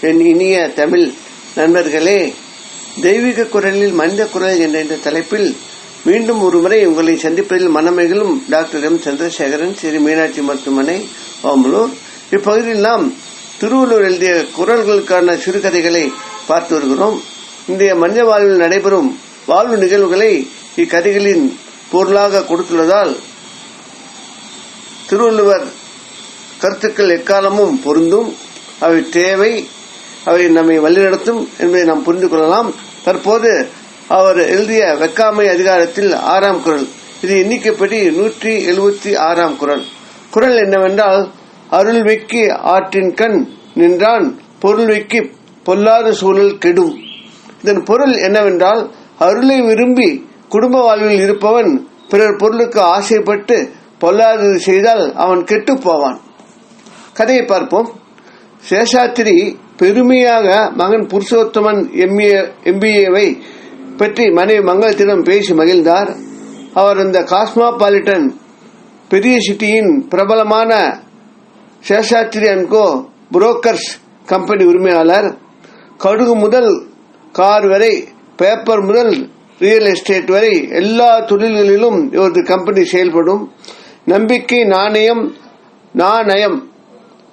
என் இனிய தமிழ் நண்பர்களே, தெய்வீக குரலில் மனித குரல் என்ற இந்த தலைப்பில் மீண்டும் ஒருமுறை உங்களை சந்திப்பதில் மனமகிழும் டாக்டர் எம் சந்திரசேகரன், ஸ்ரீ மீனாட்சி மருத்துவமனை, ஓமலூர். இப்பகுதியில் நாம் திருவள்ளுவர் எழுதிய குரல்களுக்கான சிறுகதைகளை பார்த்து வருகிறோம். இன்றைய மனித வாழ்வில் நடைபெறும் வாழ்வு நிகழ்வுகளை இக்கதைகளின் பொருளாக கொடுத்துள்ளதால் திருவள்ளுவர் கருத்துக்கள் எக்காலமும் பொருந்தும், அவை தேவை, அவை நம்மை வழிநடத்தும் என்பதை நாம் புரிந்து கொள்ளலாம். தற்போது அவர் எழுதிய வெக்காமை அதிகாரத்தில் 6ஆம் குறள். இது எண்ணிக்கைப்படி 176ஆம் குறள். குறள் என்னவென்றால், அருள் வெக்கி ஆற்றின் கண் நின்றான், பொருள் வெக்கி பொல்லாத சூழல் கெடும். இதன் பொருள் என்னவென்றால், அருளை விரும்பி குடும்ப வாழ்வில் இருப்பவன் பிறர் பொருளுக்கு ஆசைப்பட்டு பொல்லாதது செய்தால் அவன் கெட்டு போவான். கதையை பார்ப்போம். சேஷாத்திரி பெருமையாக மகன் புருஷோத்தமன் MBA பற்றி மனைவி மங்களத்திடம் பேசி மகிழ்ந்தார். அவர் இந்த காஸ்மோபாலிட்டன் பெரிய சிட்டியின் பிரபலமான Seshadri and co brokers company உரிமையாளர். கடுகு முதல் கார் வரை, பேப்பர் முதல் ரியல் எஸ்டேட் வரை எல்லா தொழில்களிலும் இவரது கம்பெனி செயல்படும். நம்பிக்கை நாணயம்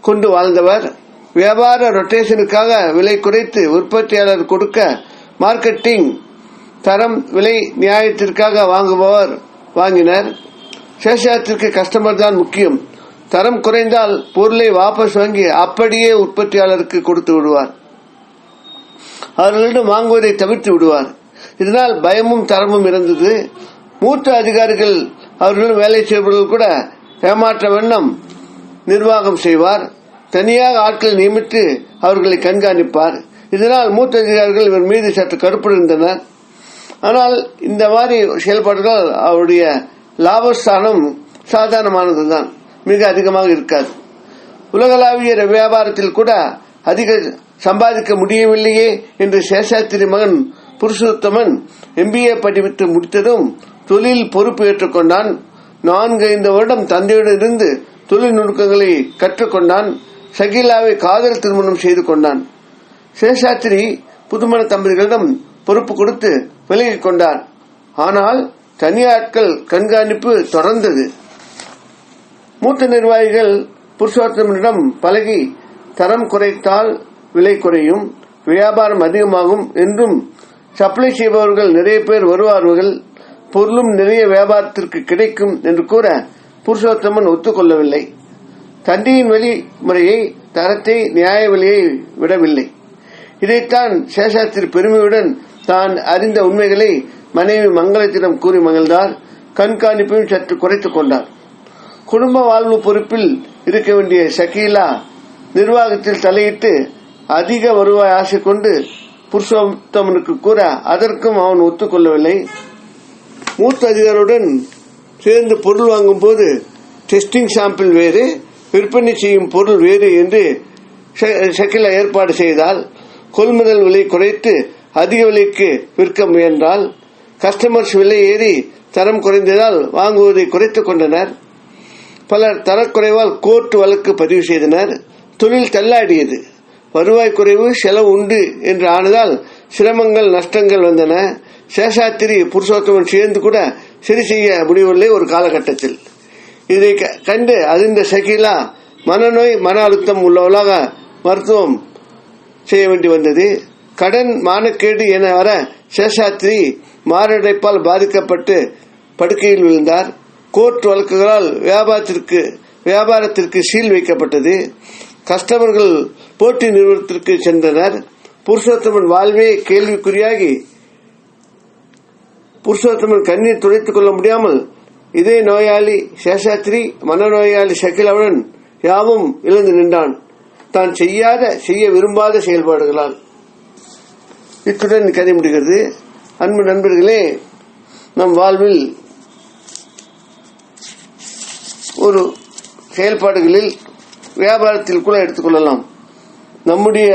கொண்டு வாழ்ந்தவர். வியாபார ரொட்டேஷனுக்காக விலை குறைத்து உற்பத்தியாளர் கொடுக்க மார்க்கெட்டிங், தரம் விலை நியாயத்திற்காக வாங்குபவர் வாங்கினர். சேஷாத்திற்கு கஸ்டமர் தான் முக்கியம். தரம் குறைந்தால் பொருளை வாபஸ் வாங்கி அப்படியே உற்பத்தியாளருக்கு கொடுத்து விடுவார். அவர்களிடம் வாங்குவதை தவிர்த்து விடுவார். இதனால் பயமும் தரமும் இருந்தது. மூத்த அதிகாரிகள் அவர்களிடம் வேலை செய்பவர்கள் கூட ஏமாற்ற வண்ணம் நிர்வாகம் செய்வார். தனியாக ஆட்கள் நியமித்து அவர்களை கண்காணிப்பார். இதனால் மூத்த அதிகாரிகள் இவர் மீது சற்று கருப்பிருந்தனர். ஆனால் இந்த மாதிரி செயல்பாடுகள் அவருடைய லாபஸ்தானம் சாதாரணமானதுதான், மிக அதிகமாக இருக்காது. உலகளாவிய வியாபாரத்தில் கூட அதிக சம்பாதிக்க முடியவில்லையே என்று சேஷாத்திரி மகன் புருஷோத்தமன் MBA படித்து முடித்ததும் தொழில் பொறுப்பு ஏற்றுக்கொண்டான். 4-5 வருடம் தந்தையுடன் இருந்து தொழில் நுணுக்கங்களை கற்றுக்கொண்டான். ஷகீலாவை காதல் திருமணம் செய்து கொண்டான். சேஷாத்திரி புதுமண தம்பதிகளிடம் பொறுப்பு கொடுத்து விலகிக் கொண்டார். ஆனால் தனியாட்கள் கண்காணிப்பு தொடர்ந்தது. மூத்த நிர்வாகிகள் புருஷோத்தமனிடம் பழகி தரம் குறைத்தால் விலை குறையும், வியாபாரம் அதிகமாகும் என்றும், சப்ளை செய்பவர்கள் நிறைய பேர் வருவார்கள், பொருளும் நிறைய வியாபாரத்திற்கு கிடைக்கும் என்று கூற புருஷோத்தமன் ஒத்துக்கொள்ளவில்லை. தந்தையின் வழிமுறையை, தரத்தை, நியாய விலையை விடவில்லை. இதைத்தான் சேஷாத்திரி பெருமையுடன் தான் அறிந்த உண்மைகளை மனைவி மங்களத்திடம் கூறி மகிழ்ந்தார். கண்காணிப்பையும் சற்று குறைத்துக் கொண்டார். குடும்ப வாழ்வு பொறுப்பில் இருக்க வேண்டிய ஷகீலா நிர்வாகத்தில் தலையிட்டு அதிக வருவாய் ஆசை கொண்டு புருஷோத்தமனுக்கு கூற அதற்கும் அவன் ஒத்துக்கொள்ளவில்லை. மூத்த அதிகாரியுடன் சேர்ந்து பொருள் வாங்கும் போது டெஸ்டிங் சாம்பிள் வேறு, விற்பனை செய்யும் பொருள் வேறு என்று ஷகீலா ஏற்பாடு செய்தால், கொள்முதல் விலை குறைத்து அதிக விலைக்கு விற்க முயன்றால், கஸ்டமர்ஸ் விலை ஏறி தரம் குறைந்ததால் வாங்குவதை குறைத்துக் கொண்டனர். பலர் தரக்குறைவால் கோர்ட் வழக்கு பதிவு செய்தனர். தொழில் தள்ளாடியது. வருவாய் குறைவு, செலவு உண்டு என்று ஆனதால் சிரமங்கள், நஷ்டங்கள் வந்தன. சேஷாத்திரி புருஷோத்தமன் சேர்ந்து கூட சரி செய்ய முடியவில்லை ஒரு காலகட்டத்தில். இதை கண்டு அதிர்ந்த ஷகீலா மனநோய், மன அழுத்தம் உள்ளவளாக மருத்துவம் செய்ய வேண்டி வந்தது. கடன், மானக்கேடு என வர சேஷாத்திரி மாரடைப்பால் பாதிக்கப்பட்டு படுக்கையில் விழுந்தார். கோர்ட் வழக்குகளால் வியாபாரத்திற்கு சீல் வைக்கப்பட்டது. கஸ்டமர்கள் போட்டி நிறுவனத்திற்கு சென்றனர். புருஷோத்தமன் வாழ்வே கேள்விக்குறியாகி புருஷோத்தமன் கண்ணீர் துடைத்துக் கொள்ள முடியாமல் இதே நோயாளி சேஷாத்திரி, மனநோயாளி ஷகீலாவுடன் யாவும் இழந்து நின்றான், தான் செய்ய விரும்பாத செயல்பாடுகளால். இத்துடன் கதை முடிகிறது. அன்பு நண்பர்களே, நம் வாழ்வில் ஒரு செயல்பாடுகளில் வியாபாரத்தில் கூட எடுத்துக்கொள்ளலாம். நம்முடைய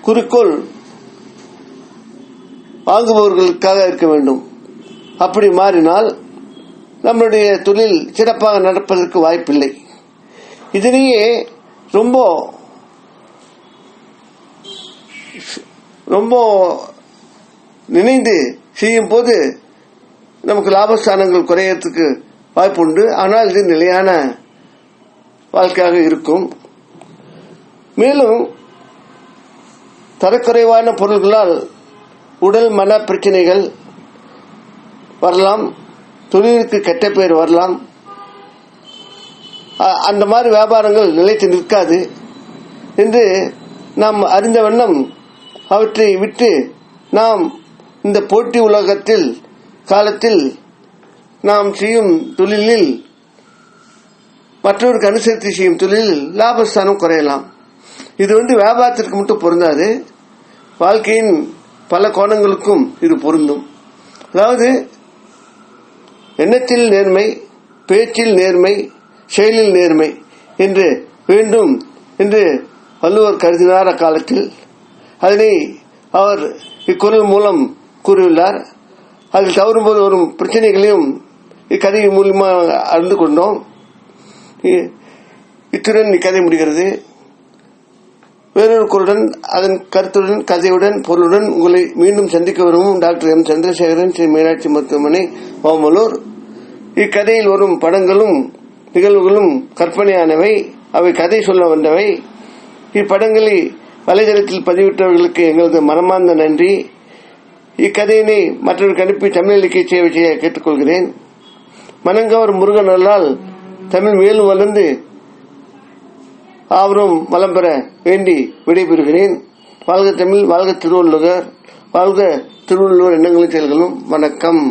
குறிக்கோள் வாங்குபவர்களுக்காக இருக்க வேண்டும். அப்படி மாறினால் நம்முடைய தொழில் சிறப்பாக நடப்பதற்கு வாய்ப்பில்லை. இதனையே ரொம்ப ரொம்ப நினைந்து செய்யும் போது நமக்கு லாபஸ்தானங்கள் குறையறதுக்கு வாய்ப்பு உண்டு. ஆனால் இது நிலையான வாழ்க்கையாக இருக்கும். மேலும் தரக்குறைவான பொருள்களால் உடல் மன பிரச்சனைகள் வரலாம், தொழிலுக்கு கெட்ட பெயர் வரலாம். அந்த மாதிரி வியாபாரங்கள் நிலைத்து நிற்காது என்று நாம் அறிந்த வண்ணம் அவற்றை விட்டு நாம் இந்த போட்டி உலகத்தில் காலத்தில் நாம் செய்யும் தொழிலில் மற்றவருக்கு அனுசரித்து செய்யும் தொழிலில் லாபஸ்தானம் குறையலாம். இது வியாபாரத்திற்கு மட்டும் பொருந்தாது, வாழ்க்கையின் பல கோணங்களுக்கும் இது பொருந்தும். அதாவது எண்ணத்தில் நேர்மை, பேச்சில் நேர்மை, செயலில் நேர்மை என்று வேண்டும் என்று வள்ளுவர் கருதினார் அக்காலத்தில். அதனை அவர் இக்குறள் மூலம் கூறியுள்ளார். அதில் தவறும்போது வரும் பிரச்சனைகளையும் இக்கதை மூலமாக அறிந்து கொண்டோம். இத்துடன் இக்கதை முடிகிறது. வேறொரு குரலுடன் அதன் கருத்துடன் கதையுடன் பொருளுடன் உங்களை மீண்டும் சந்திக்க விரும்பும் டாக்டர் எம் சந்திரசேகரன், ஸ்ரீ மீனாட்சி மருத்துவமனை, ஓமலூர். இக்கதையில் வரும் படங்களும் நிகழ்வுகளும் கற்பனையானவை, அவை கதை சொல்ல வந்தவை. இப்படங்களை வலைதளத்தில் பதிவிட்டவர்களுக்கு எங்களது மனமார்ந்த நன்றி. இக்கதையினை மற்றவர்களுக்கு அனுப்பி தமிழ் இலக்கிய சேவை செய்ய கேட்டுக்கொள்கிறேன். மனங்கவர் முருகன் அருளால் தமிழ் மேலும் வளர்ந்து ஆவரும் வளம் பெற வேண்டி விடைபெறுகிறேன். வாழ்க தமிழ், வாழ்க திருவள்ளுவர், வாழ்க திருவள்ளுவர் எண்ணங்களும் செயல்களும். வணக்கம்.